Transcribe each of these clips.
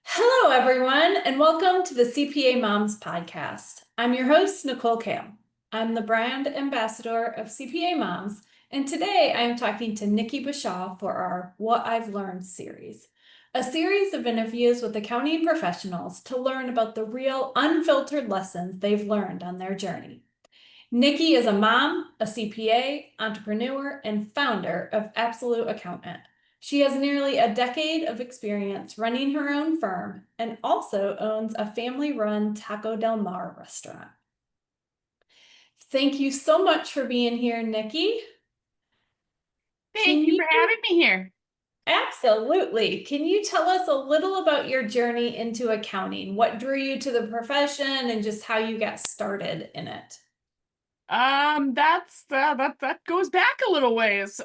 Hello, everyone, and welcome to the CPA Moms podcast. I'm your host, Nicole Kehl. I'm the brand ambassador of CPA Moms, and today I am talking to Nikki Bushaw for our What I've Learned series, a series of interviews with accounting professionals to learn about the real, unfiltered lessons they've learned on their journey. Nikki is a mom, a CPA, entrepreneur, and founder of Absolute Accountant. She has nearly a decade of experience running her own firm and also owns a family-run Taco Del Mar restaurant. Thank you so much for being here, Nikki. Can Thank you you for having me here. Absolutely. Can you tell us a little about your journey into accounting? What drew you to the profession and just how you got started in it? That goes back a little ways.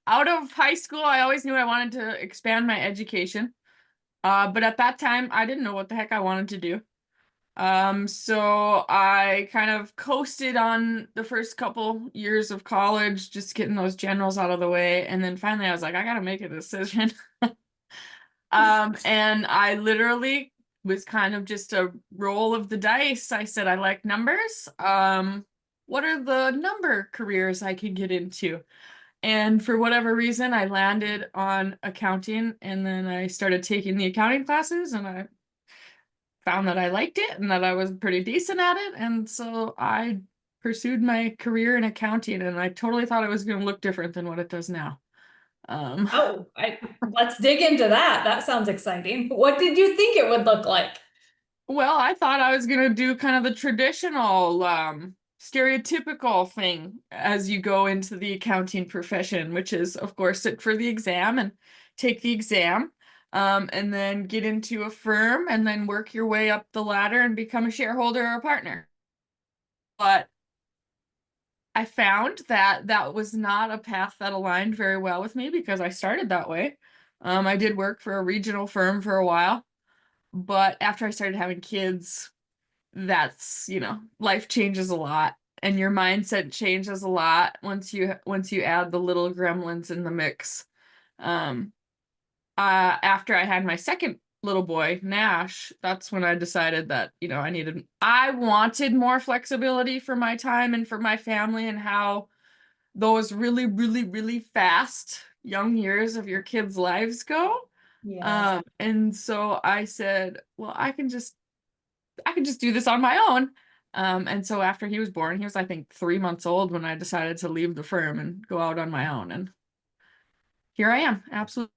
Out of high school, I always knew I wanted to expand my education. But at that time, I didn't know what the heck I wanted to do. So I kind of coasted on the first couple years of college, just getting those generals out of the way, and then finally I was like, I gotta make a decision. And I literally was kind of just a roll of the dice. I said, I like numbers. What are the number careers I could get into? And for whatever reason, I landed on accounting, and then I started taking the accounting classes, and I found that I liked it and that I was pretty decent at it. And so I pursued my career in accounting, and I totally thought it was going to look different than what it does now. Um, Let's dig into that. That sounds exciting. What did you think it would look like? Well, I thought I was gonna do kind of the traditional, stereotypical thing as you go into the accounting profession, which is, of course, sit for the exam and take the exam, and then get into a firm and then work your way up the ladder and become a shareholder or a partner. But I found that that was not a path that aligned very well with me because I started that way. I did work for a regional firm for a while, but after I started having kids, that's, life changes a lot and your mindset changes a lot once you add the little gremlins in the mix. Um, After I had my second little boy, Nash, that's when I decided that, I wanted more flexibility for my time and for my family and how those really, really, really fast young years of your kids' lives go. Yes. And so I said, well, I can just do this on my own. And so after he was born, he was, I think, 3 months old when I decided to leave the firm and go out on my own. And here I am, absolutely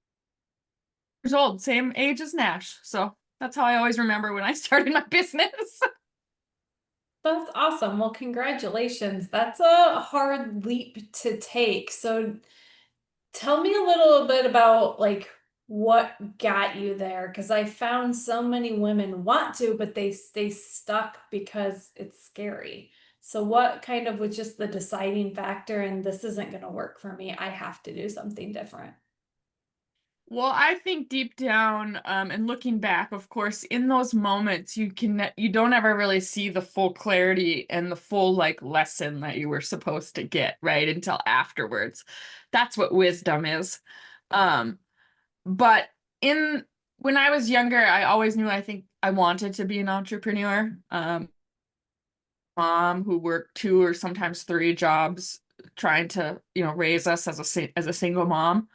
years old, same age as Nash. So that's how I always remember when I started my business. That's awesome. Well, congratulations. That's a hard leap to take. So tell me a little bit about what got you there because I found so many women want to, but they stay stuck because it's scary. So what kind of was just the deciding factor and this isn't going to work for me. I have to do something different. Well, I think deep down, and looking back, of course, in those moments, you don't ever really see the full clarity and the full like lesson that you were supposed to get, right? Until afterwards. That's what wisdom is. Um, but in when I was younger, I always knew I think I wanted to be an entrepreneur. Mom who worked two or sometimes three jobs trying to, raise us as a single mom.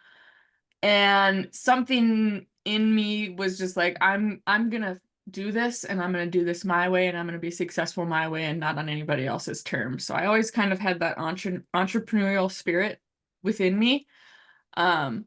And something in me was just like, I'm gonna do this and I'm gonna do this my way and I'm gonna be successful my way and not on anybody else's terms. So I always kind of had that entrepreneurial spirit within me. Um,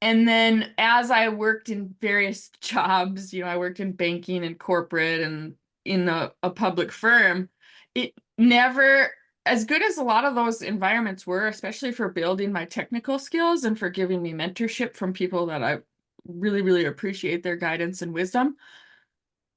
and then as I worked in various jobs, I worked in banking and corporate and in a public firm, it never, as good as a lot of those environments were, especially for building my technical skills and for giving me mentorship from people that I really, really appreciate their guidance and wisdom,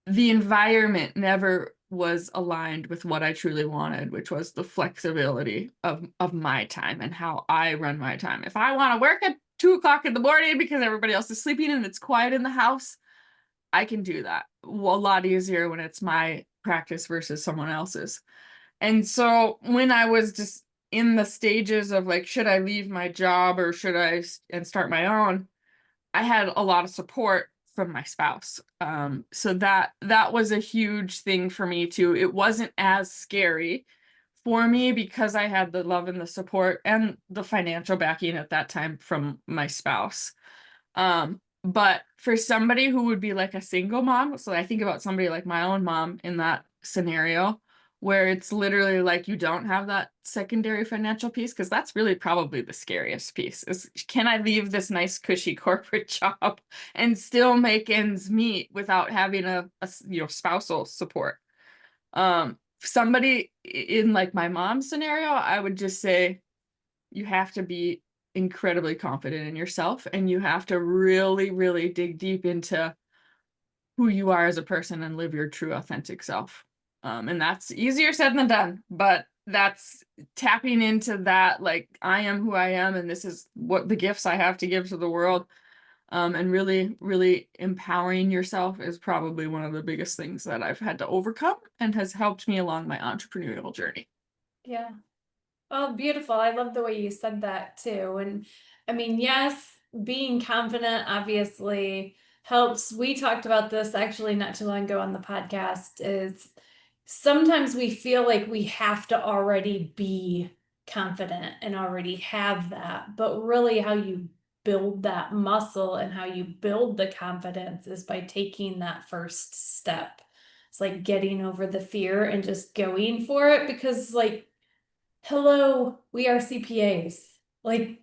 the environment never was aligned with what I truly wanted, which was the flexibility of my time and how I run my time. If I want to work at 2 o'clock in the morning because everybody else is sleeping and it's quiet in the house, I can do that. Well, a lot easier when it's my practice versus someone else's. And so when I was just in the stages of like, should I leave my job or should I and start my own? I had a lot of support from my spouse. So that was a huge thing for me too. It wasn't as scary for me because I had the love and the support and the financial backing at that time from my spouse. But for somebody who would be like a single mom, so I think about somebody like my own mom in that scenario, where it's literally like you don't have that secondary financial piece, because that's really probably the scariest piece is, can I leave this nice cushy corporate job and still make ends meet without having a spousal support? Somebody in like my mom's scenario, I would just say you have to be incredibly confident in yourself, and you have to really, really dig deep into who you are as a person and live your true authentic self. And that's easier said than done, but that's tapping into that, like, I am who I am, and this is what the gifts I have to give to the world. And really, really empowering yourself is probably one of the biggest things that I've had to overcome and has helped me along my entrepreneurial journey. Yeah. Oh, beautiful. I love the way you said that too. And I mean, yes, being confident obviously helps. We talked about this actually not too long ago on the podcast. Is sometimes we feel like we have to already be confident and already have that, but really how you build that muscle and how you build the confidence is by taking that first step. It's like getting over the fear and just going for it because like hello, we are CPAs. Like,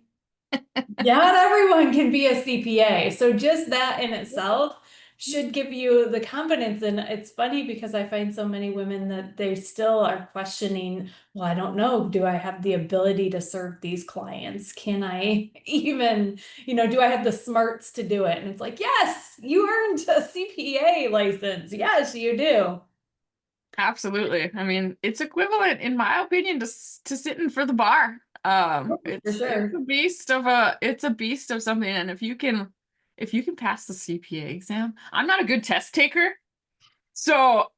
not everyone can be a CPA. So just that in itself should give you the confidence. And it's funny because I find so many women that they still are questioning, well, I don't know, do I have the ability to serve these clients? Can I even, do I have the smarts to do it? And it's like, yes, you earned a CPA license. Yes, you do. Absolutely. I mean, it's equivalent, in my opinion, to sitting for the bar. For It's sure. a beast of something. And if you can pass the CPA exam, I'm not a good test taker. So,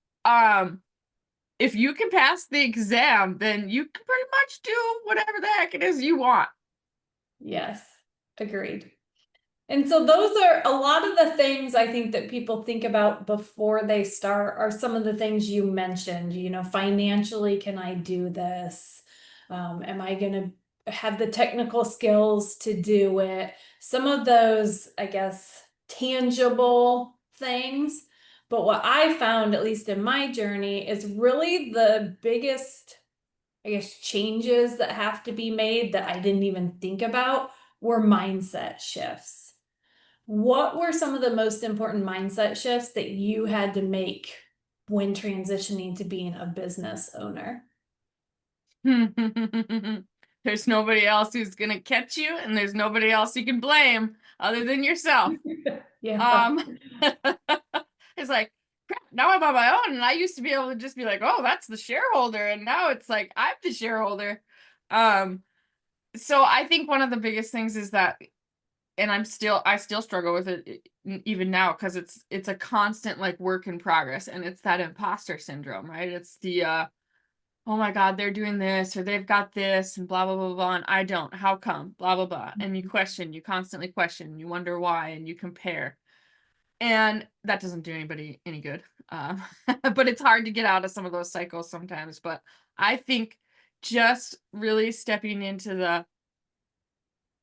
if you can pass the exam, then you can pretty much do whatever the heck it is you want. Yes, agreed. And so those are a lot of the things I think that people think about before they start are some of the things you mentioned, financially, can I do this? Am I going to have the technical skills to do it? Some of those, I guess, tangible things. But what I found, at least in my journey, is really the biggest, I guess, changes that have to be made that I didn't even think about were mindset shifts. What were some of the most important mindset shifts that you had to make when transitioning to being a business owner? There's nobody else who's gonna catch you, and there's nobody else you can blame other than yourself. Yeah. Um, it's like, crap, now I'm on my own, and I used to be able to just be like, oh, that's the shareholder, and now it's like I'm the shareholder. Um, so I think one of the biggest things is that, and I still struggle with it even now, because it's a constant like work in progress, and it's that imposter syndrome, right? It's the oh my God, they're doing this or they've got this and blah blah blah blah, and I don't. How come? Blah blah blah. And you constantly question, you wonder why, and you compare. And that doesn't do anybody any good. Um, but it's hard to get out of some of those cycles sometimes. But I think just really stepping into the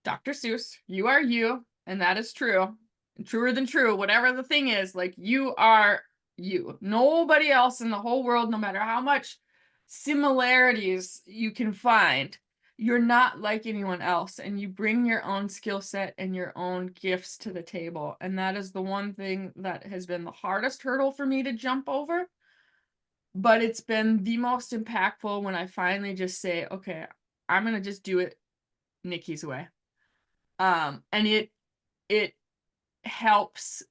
Dr. Seuss, you are you, and that is true. Truer than true, whatever the thing is, like, you are you. Nobody else in the whole world, no matter how much similarities you can find, you're not like anyone else, and you bring your own skill set and your own gifts to the table. And that is the one thing that has been the hardest hurdle for me to jump over. But it's been the most impactful when I finally just say, okay, I'm going to just do it Nikki's way. And it helps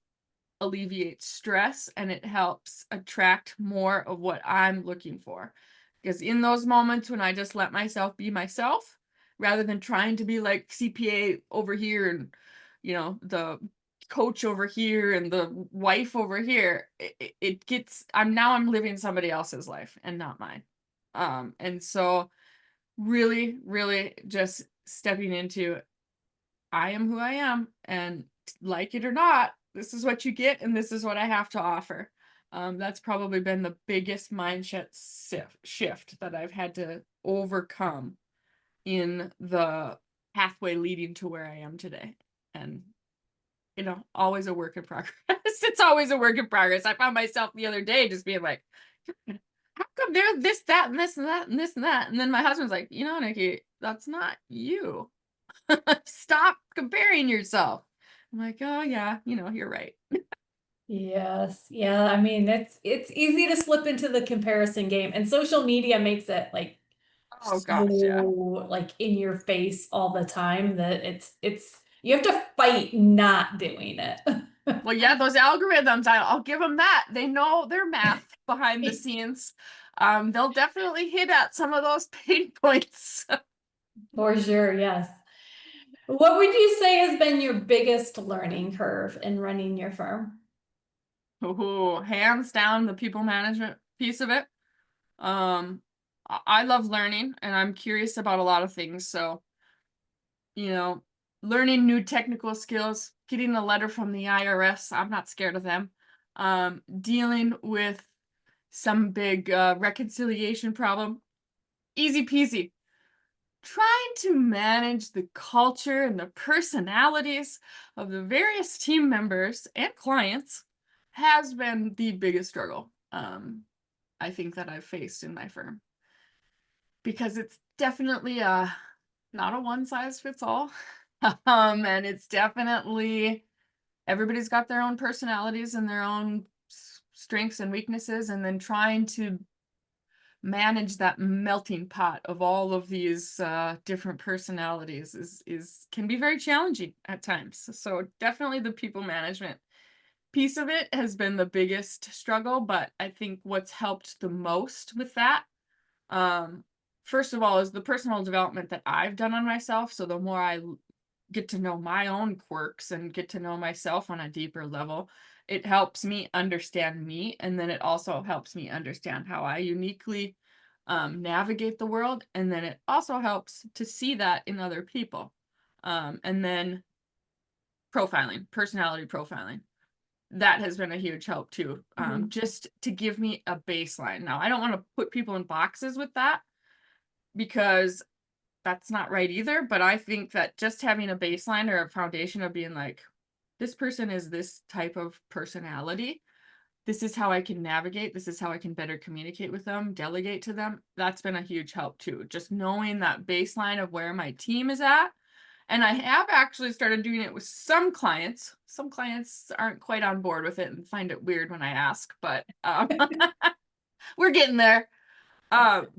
alleviate stress, and it helps attract more of what I'm looking for. Because in those moments when I just let myself be myself, rather than trying to be like CPA over here and, the coach over here and the wife over here, it gets, I'm living somebody else's life and not mine. And so really, really just stepping into, I am who I am, and like it or not, this is what you get and this is what I have to offer. That's probably been the biggest mindset shift that I've had to overcome in the pathway leading to where I am today. And, always a work in progress. It's always a work in progress. I found myself the other day just being like, how come they're this, that, and this, and that, and this, and that? And then my husband's like, Nikki, that's not you. Stop comparing yourself. I'm like, oh yeah, you're right. Yes. Yeah. I mean, it's easy to slip into the comparison game, and social media makes it like Oh so gosh, yeah. like in your face all the time that it's you have to fight not doing it. Well, yeah, those algorithms, I'll give them that. They know their math behind the scenes. They'll definitely hit at some of those pain points. For sure, yes. What would you say has been your biggest learning curve in running your firm? Ooh, hands down, the people management piece of it. I love learning and I'm curious about a lot of things. So, you know, learning new technical skills, getting a letter from the IRS, I'm not scared of them. Dealing with some big reconciliation problem, easy peasy. Trying to manage the culture and the personalities of the various team members and clients has been the biggest struggle I think that I've faced in my firm, because it's definitely not a one size fits all. And it's definitely, everybody's got their own personalities and their own strengths and weaknesses, and then trying to manage that melting pot of all of these different personalities is can be very challenging at times. So definitely the people management piece of it has been the biggest struggle, but I think what's helped the most with that, um, first of all, is the personal development that I've done on myself. So the more I get to know my own quirks and get to know myself on a deeper level, it helps me understand me. And then it also helps me understand how I uniquely navigate the world. And then it also helps to see that in other people. And then profiling, personality profiling. That has been a huge help too, Mhm. just to give me a baseline. Now, I don't want to put people in boxes with that because that's not right either. But I think that just having a baseline or a foundation of being like, this person is this type of personality. This is how I can navigate. This is how I can better communicate with them, delegate to them. That's been a huge help too. Just knowing that baseline of where my team is at. And I have actually started doing it with some clients. Some clients aren't quite on board with it and find it weird when I ask, but we're getting there.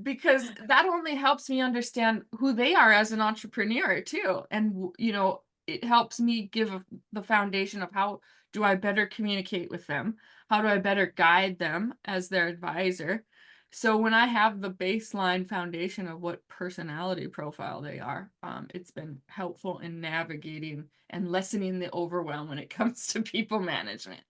Because that only helps me understand who they are as an entrepreneur too. And, it helps me give the foundation of how do I better communicate with them? How do I better guide them as their advisor? So when I have the baseline foundation of what personality profile they are, it's been helpful in navigating and lessening the overwhelm when it comes to people management.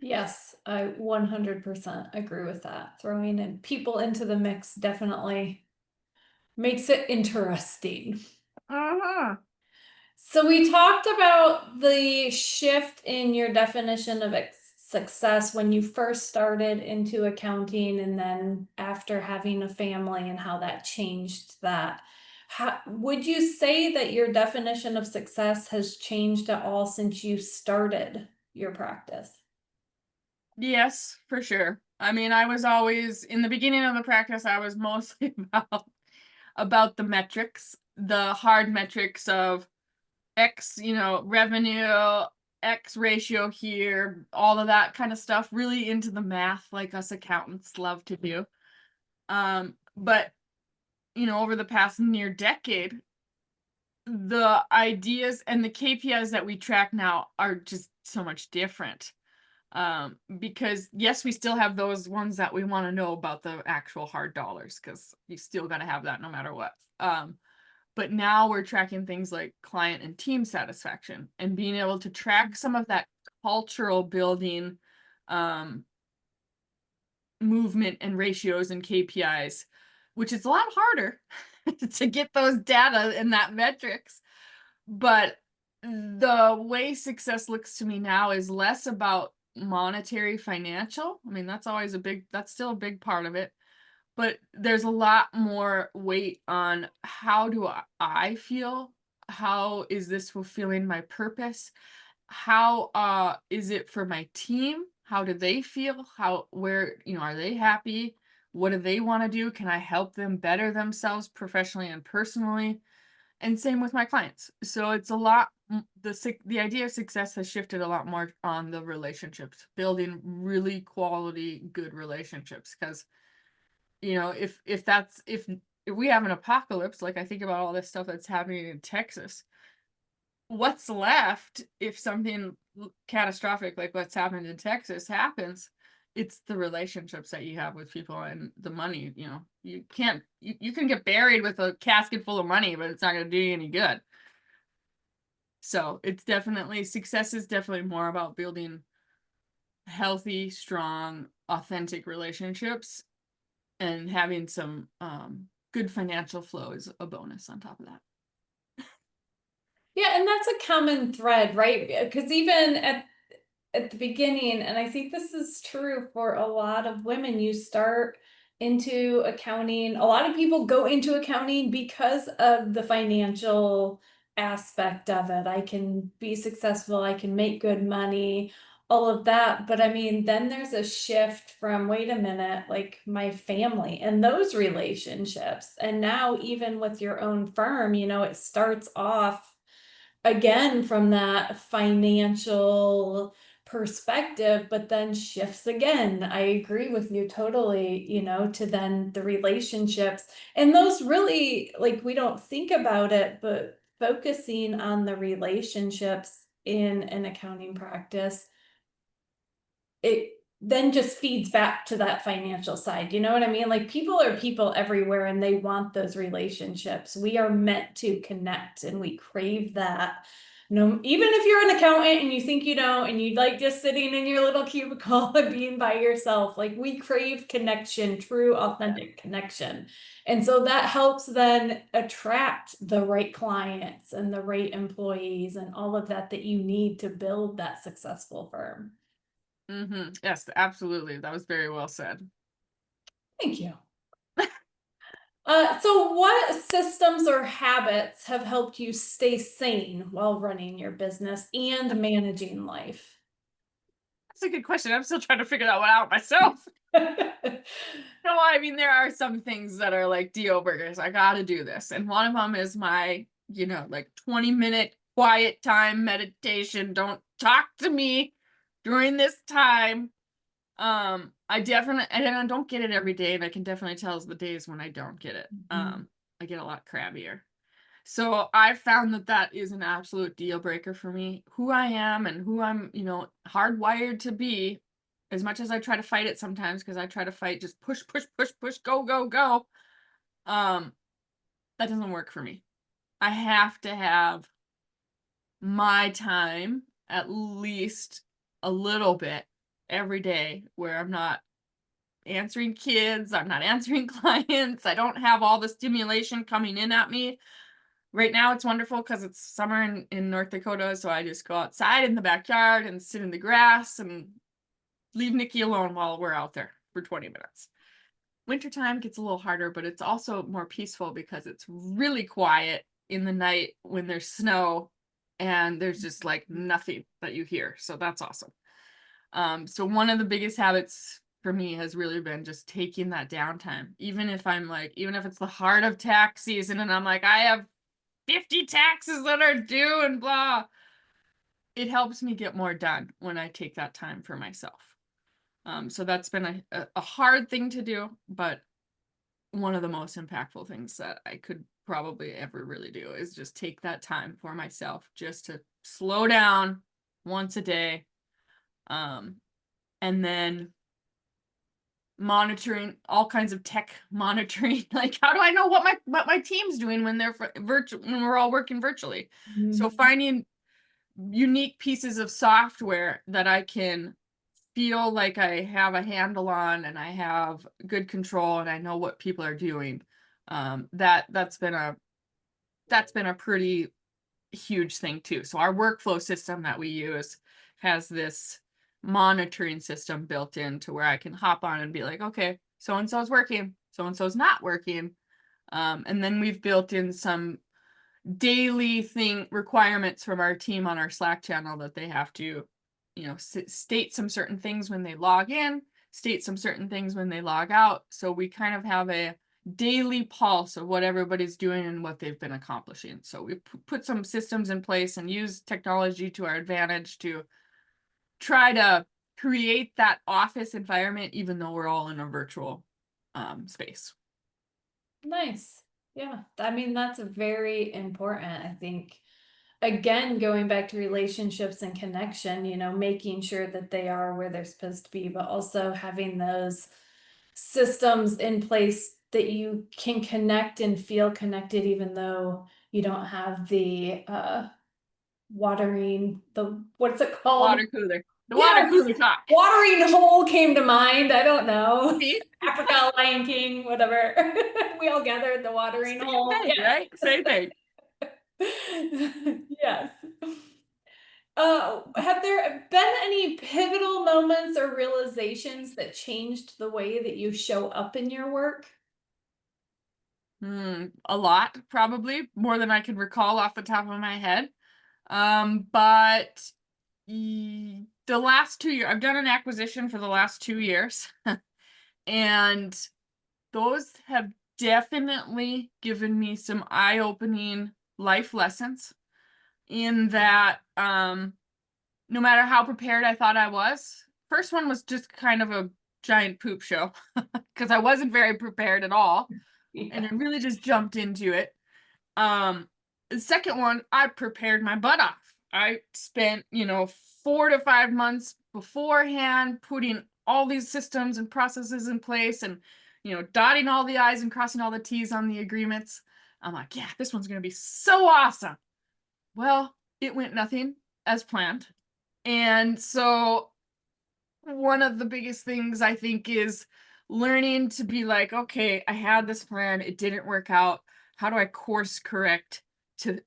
Yes, I 100% agree with that. Throwing in people into the mix definitely makes it interesting. Uh-huh. So we talked about the shift in your definition of success when you first started into accounting and then after having a family and how that changed that. How, would you say that your definition of success has changed at all since you started your practice? Yes, for sure. I mean, I was always in the beginning of the practice, I was mostly about the metrics, the hard metrics of X, revenue, X ratio here, all of that kind of stuff, really into the math like us accountants love to do. But over the past near decade, the ideas and the KPIs that we track now are just so much different. Because yes, we still have those ones that we want to know about the actual hard dollars, because you still got to have that no matter what. But now we're tracking things like client and team satisfaction and being able to track some of that cultural building um, movement and ratios and KPIs, which is a lot harder to get those data and that metrics. But The way success looks to me now is less about monetary financial. I mean, that's still a big part of it, but there's a lot more weight on how do I feel? How is this fulfilling my purpose? How is it for my team? How do they feel? Are they happy? What do they want to do? Can I help them better themselves professionally and personally? And same with my clients. So it's a lot the idea of success has shifted a lot more on the relationships, building really quality good relationships. Because if we have an apocalypse, like I think about all this stuff that's happening in Texas, what's left if something catastrophic like what's happened in Texas happens? It's the relationships that you have with people and the money. You can get buried with a casket full of money, but it's not going to do you any good. So success is definitely more about building healthy, strong, authentic relationships, and having some good financial flow is a bonus on top of that. Yeah, and that's a common thread, right? Because even at the beginning, and I think this is true for a lot of women, you start into accounting. A lot of people go into accounting because of the financial aspect of it. I can be successful, I can make good money, all of that. But I mean, then there's a shift from, wait a minute, like my family and those relationships. And now, even with your own firm, it starts off again from that financial perspective, but then shifts again. I agree with you totally, to then the relationships. And those really, like, we don't think about it, but focusing on the relationships in an accounting practice, it then just feeds back to that financial side. You know what I mean? Like, people are people everywhere and they want those relationships. We are meant to connect and we crave that. No, even if you're an accountant and you think you don't, and you like just sitting in your little cubicle and being by yourself, like, we crave connection, true, authentic connection. And so that helps then attract the right clients and the right employees and all of that you need to build that successful firm. Yes, absolutely. That was very well said. Thank you. So what systems or habits have helped you stay sane while running your business and managing life? That's a good question. I'm still trying to figure that one out myself. No, I mean, there are some things that are like deal breakers. I got to do this. And one of them is my, like 20-minute quiet time meditation. Don't talk to me during this time. And I don't get it every day, and I can definitely tell the days when I don't get it. I get a lot crabbier. So I found that is an absolute deal breaker for me. Who I am and who I'm, hardwired to be, as much as I try to fight it sometimes, because I try to fight just push, push, push, push, go, go, go. That doesn't work for me. I have to have my time at least a little bit every day where I'm not answering kids, I'm not answering clients, I don't have all the stimulation coming in at me. Right now it's wonderful because it's summer in North Dakota, so I just go outside in the backyard and sit in the grass and leave Nikki alone while we're out there for 20 minutes. Wintertime gets a little harder, but it's also more peaceful because it's really quiet in the night when there's snow and there's just like nothing that you hear. So that's awesome. So one of the biggest habits for me has really been just taking that downtime. Even if it's the heart of tax season and I'm like, I have 50 taxes that are due and blah. It helps me get more done when I take that time for myself. So that's been a hard thing to do, but one of the most impactful things that I could probably ever really do is just take that time for myself, just to slow down once a day. And then monitoring all kinds of tech monitoring, like how do I know what my team's doing when they're when we're all working virtually. So finding unique pieces of software that I can feel like I have a handle on and I have good control and I know what people are doing. That's been a pretty huge thing too. So our workflow system that we use has this monitoring system built in to where I can hop on and be like, okay, so and so's working, so and so's not working. And then we've built in some daily thing requirements from our team on our Slack channel that they have to, state some certain things when they log in, state some certain things when they log out. So we kind of have a daily pulse of what everybody's doing and what they've been accomplishing. So we put some systems in place and use technology to our advantage to try to create that office environment, even though we're all in a virtual space. Nice. Yeah. I mean, that's very important. I think, again, going back to relationships and connection, making sure that they are where they're supposed to be, but also having those systems in place that you can connect and feel connected, even though you don't have the watering, what's it called? Water cooler. The water Yes, cooler talk. watering hole came to mind. I don't know. See? Africa, Lion King, whatever. We all gather at the watering Same hole. thing, Yes. right? Same thing. Yes. Have there been any pivotal moments or realizations that changed the way that you show up in your work? A lot, probably more than I can recall off the top of my head. But the last 2 years, I've done an acquisition for the last 2 years, and those have definitely given me some eye-opening life lessons in that no matter how prepared I thought I was, first one was just kind of a giant poop show because I wasn't very prepared at all, and I Yeah. really just jumped into it. The second one, I prepared my butt off. I spent, 4 to 5 months beforehand putting all these systems and processes in place and, dotting all the I's and crossing all the T's on the agreements. I'm like, yeah, this one's going to be so awesome. Well, it went nothing as planned. And so one of the biggest things I think is learning to be like, okay, I had this plan, it didn't work out. How do I course correct to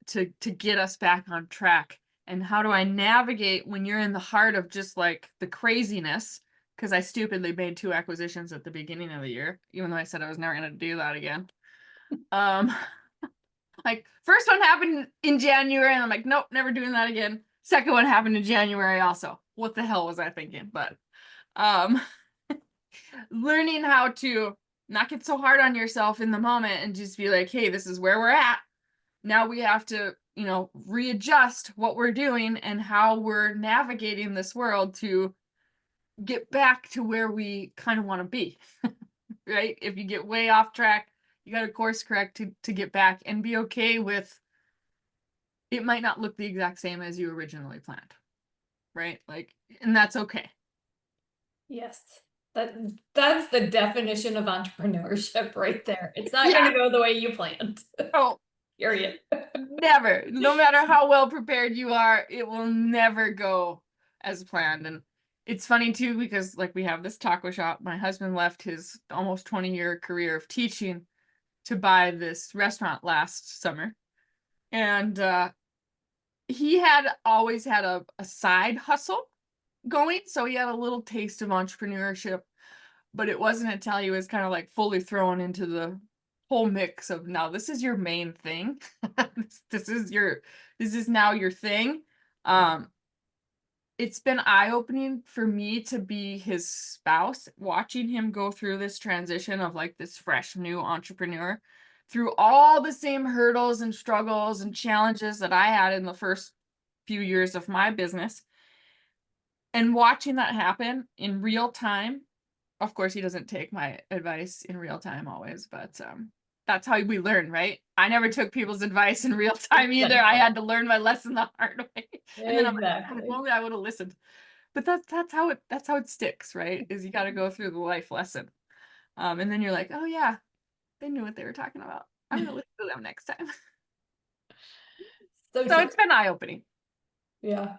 get us back on track? And how do I navigate when you're in the heart of just like the craziness? Because I stupidly made 2 acquisitions at the beginning of the year, even though I said I was never going to do that again. Um, like first one happened in January, and I'm like, nope, never doing that again. Second one happened in January also. What the hell was I thinking? But um learning how to not get so hard on yourself in the moment and just be like, hey, this is where we're at. Now we have to, readjust what we're doing and how we're navigating this world to get back to where we kind of want to be. Right? If you get way off track, you got to course correct to get back and be okay with it might not look the exact same as you originally planned. Right? Like, and that's okay. Yes. That's the definition of entrepreneurship right there. It's not going Yeah. to go the way you planned. Oh, Period. never. No matter how well prepared you are, it will never go as planned. And it's funny too, because like we have this taco shop. My husband left his almost 20-year career of teaching to buy this restaurant last summer. And he had always had a side hustle going. So he had a little taste of entrepreneurship, but it wasn't until he was kind of like fully thrown into the whole mix of now this is your main thing. this is now your thing. It's been eye-opening for me to be his spouse, watching him go through this transition of like this fresh new entrepreneur through all the same hurdles and struggles and challenges that I had in the first few years of my business, and watching that happen in real time. Of course, he doesn't take my advice in real time always, but that's how we learn, right? I never took people's advice in real time either. I had to learn my lesson the hard way. And then I'm like, "God, if Exactly. only I would have listened." But that's how it sticks, right? Is you got to go through the life lesson. And then you're like, "Oh yeah, they knew what they were talking about. I'm gonna listen to them next time." So So true. it's been eye-opening Yeah.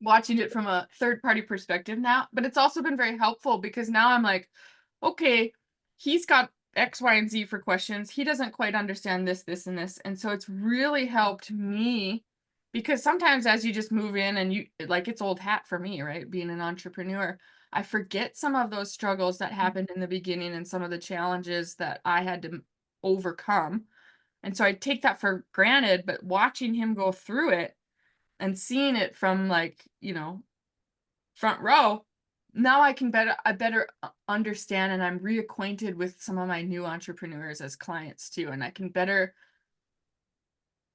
watching it from a third-party perspective now, but it's also been very helpful because now I'm like, okay, he's got X, Y, and Z for questions. He doesn't quite understand this, this, and this. And so it's really helped me Because sometimes as you just move in and you like it's old hat for me, right? Being an entrepreneur, I forget some of those struggles that happened in the beginning and some of the challenges that I had to overcome. And so I take that for granted, but watching him go through it and seeing it from like, front row, now I better understand, and I'm reacquainted with some of my new entrepreneurs as clients too, and I can better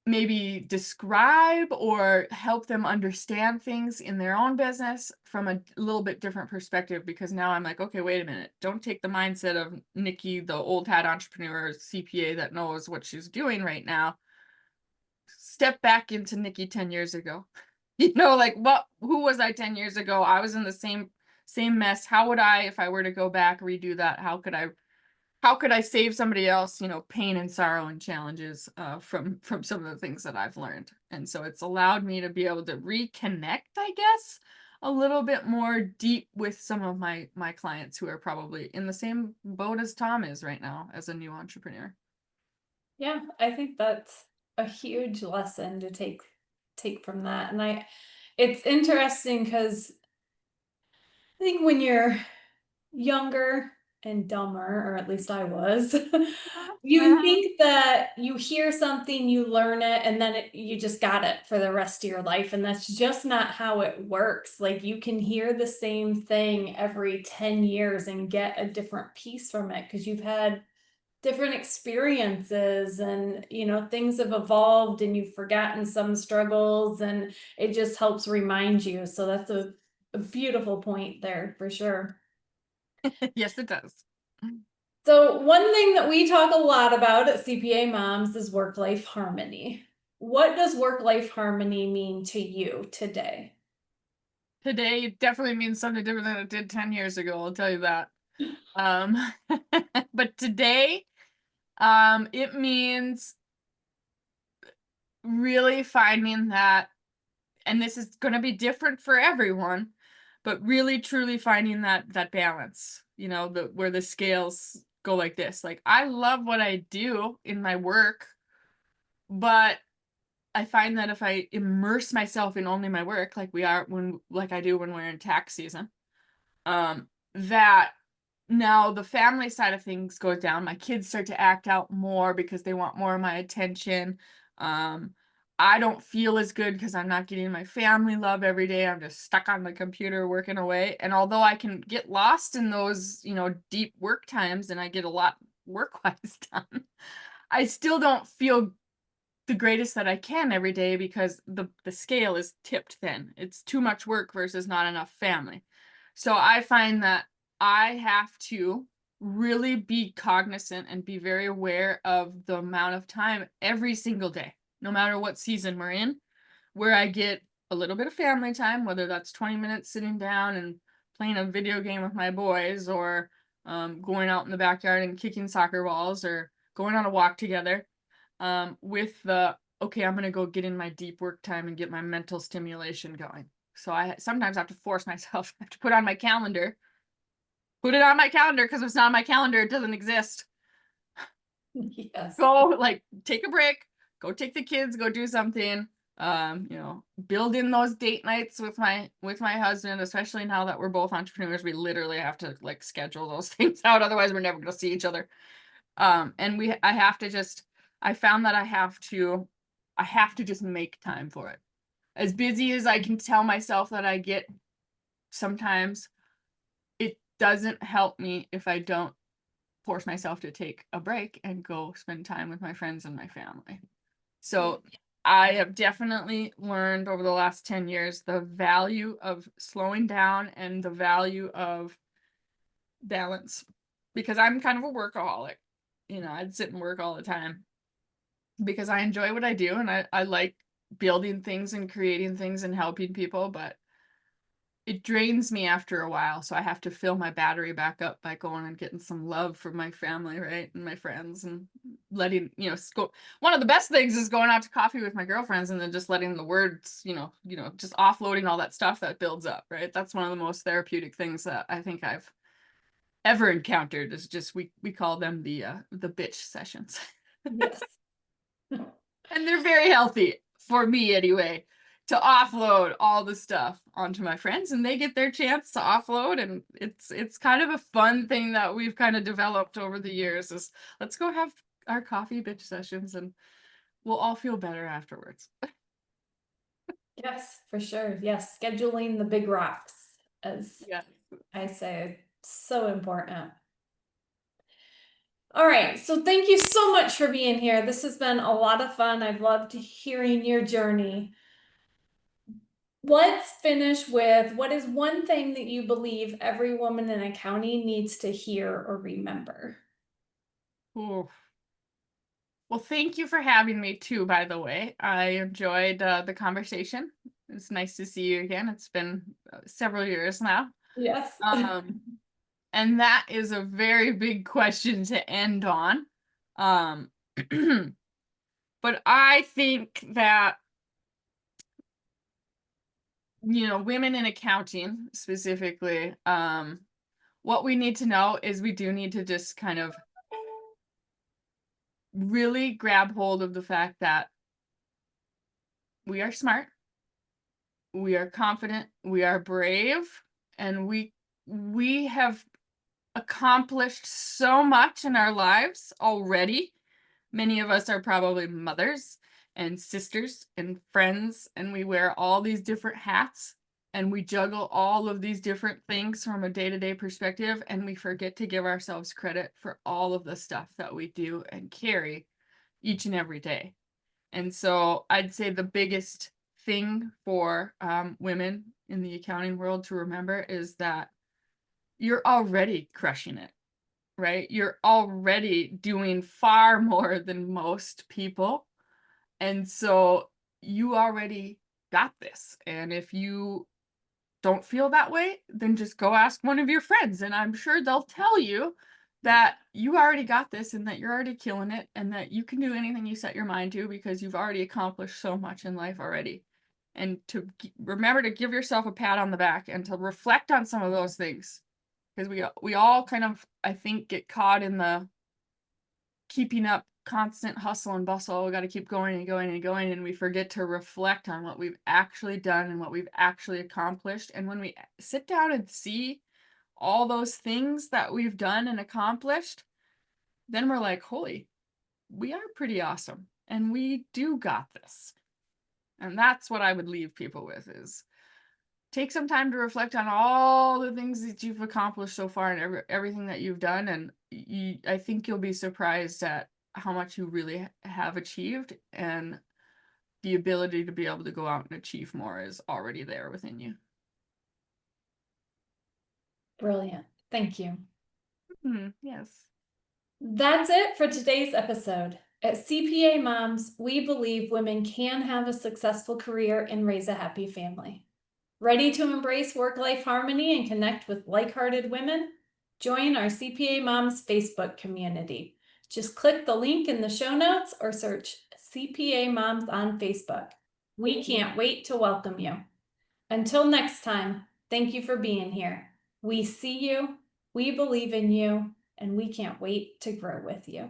maybe describe or help them understand things in their own business from a little bit different perspective, because now I'm like, okay, wait a minute. Don't take the mindset of Nikki, the old hat entrepreneur CPA that knows what she's doing right now. Step back into Nikki 10 years ago. Like who was I 10 years ago? I was in the same mess. How would I, if I were to go back, redo that? How could I save somebody else, pain and sorrow and challenges from some of the things that I've learned. And so it's allowed me to be able to reconnect, I guess, a little bit more deep with some of my clients who are probably in the same boat as Tom is right now as a new entrepreneur. Yeah, I think that's a huge lesson to take from that. And it's interesting because I think when you're younger and dumber, or at least I was, you Mhm. think that you hear something, you learn it, and then you just got it for the rest of your life. And that's just not how it works. Like you can hear the same thing every 10 years and get a different piece from it because you've had different experiences and things have evolved and you've forgotten some struggles and it just helps remind you. So that's a beautiful point there for sure. Yes, it does. So, one thing that we talk a lot about at CPA Moms is work life harmony. What does work life harmony mean to you today? Today definitely means something different than it did 10 years ago, I'll tell you that. Um, but today, it means really finding that, and this is going to be different for everyone, but really truly finding that balance, where the scales go like this. Like I love what I do in my work, but I find that if I immerse myself in only my work, like I do when we're in tax season, that now the family side of things goes down. My kids start to act out more because they want more of my attention. Um, I don't feel as good because I'm not getting my family love every day. I'm just stuck on the computer working away. And although I can get lost in those, deep work times and I get a lot work-wise done, I still don't feel the greatest that I can every day because the scale is tipped thin. It's too much work versus not enough family. So I find that I have to really be cognizant and be very aware of the amount of time every single day, no matter what season we're in, where I get a little bit of family time, whether that's 20 minutes sitting down and playing a video game with my boys, or going out in the backyard and kicking soccer balls, or going on a walk together, with the, okay, I'm gonna go get in my deep work time and get my mental stimulation going. So I sometimes have to force myself, I have to put it on my calendar, because if it's not on my calendar, it doesn't exist. Yes. Go, like, take a break, go take the kids, go do something. Build in those date nights with my husband, especially now that we're both entrepreneurs. We literally have to like schedule those things out, otherwise we're never gonna see each other. And I found that I have to just make time for it. As busy as I can tell myself that I get sometimes, it doesn't help me if I don't force myself to take a break and go spend time with my friends and my family. So I have definitely learned over the last 10 years the value of slowing down and the value of balance, because I'm kind of a workaholic. I'd sit and work all the time because I enjoy what I do, and I like building things and creating things and helping people, but it drains me after a while. So I have to fill my battery back up by going and getting some love from my family, right? And my friends, and letting, one of the best things is going out to coffee with my girlfriends and then just letting the words, just offloading all that stuff that builds up, right? That's one of the most therapeutic things that I think I've ever encountered, is just, we call them the bitch sessions. Yes. And they're very healthy. for me anyway, to offload all the stuff onto my friends, and they get their chance to offload, and it's kind of a fun thing that we've kind of developed over the years is let's go have our coffee bitch sessions and we'll all feel better afterwards. Yes, for sure. Yes, scheduling the big rocks, as Yeah. I say, so important. All right, so thank you so much for being here. This has been a lot of fun. I've loved hearing your journey. Let's finish with what is one thing that you believe every woman in accounting needs to hear or remember? Ooh. Well, thank you for having me too, by the way. I enjoyed the conversation. It's nice to see you again. It's been several years now. Yes. Um, and that is a very big question to end on. Um, but I think that, women in accounting specifically, what we need to know is we do need to just kind of really grab hold of the fact that we are smart, we are confident, we are brave, and we have accomplished so much in our lives already. Many of us are probably mothers and sisters and friends, and we wear all these different hats and we juggle all of these different things from a day-to-day perspective, and we forget to give ourselves credit for all of the stuff that we do and carry each and every day. And so I'd say the biggest thing for women in the accounting world to remember is that you're already crushing it, right? You're already doing far more than most people. And so you already got this. And if you don't feel that way, then just go ask one of your friends. And I'm sure they'll tell you that you already got this and that you're already killing it and that you can do anything you set your mind to because you've already accomplished so much in life already. And to remember to give yourself a pat on the back and to reflect on some of those things. Because we all kind of, I think, get caught in the keeping up constant hustle and bustle. We got to keep going and going and going, and we forget to reflect on what we've actually done and what we've actually accomplished. And when we sit down and see all those things that we've done and accomplished, then we're like, holy, we are pretty awesome and we do got this. And that's what I would leave people with is take some time to reflect on all the things that you've accomplished so far and everything that you've done. And I think you'll be surprised at how much you really have achieved, and the ability to be able to go out and achieve more is already there within you. Brilliant. Thank you. Yes. That's it for today's episode. At CPA Moms, we believe women can have a successful career and raise a happy family. Ready to embrace work-life harmony and connect with like-hearted women? Join our CPA Moms Facebook community. Just click the link in the show notes or search CPA Moms on Facebook. We can't wait to welcome you. Until next time, thank you for being here. We see you, we believe in you, and we can't wait to grow with you.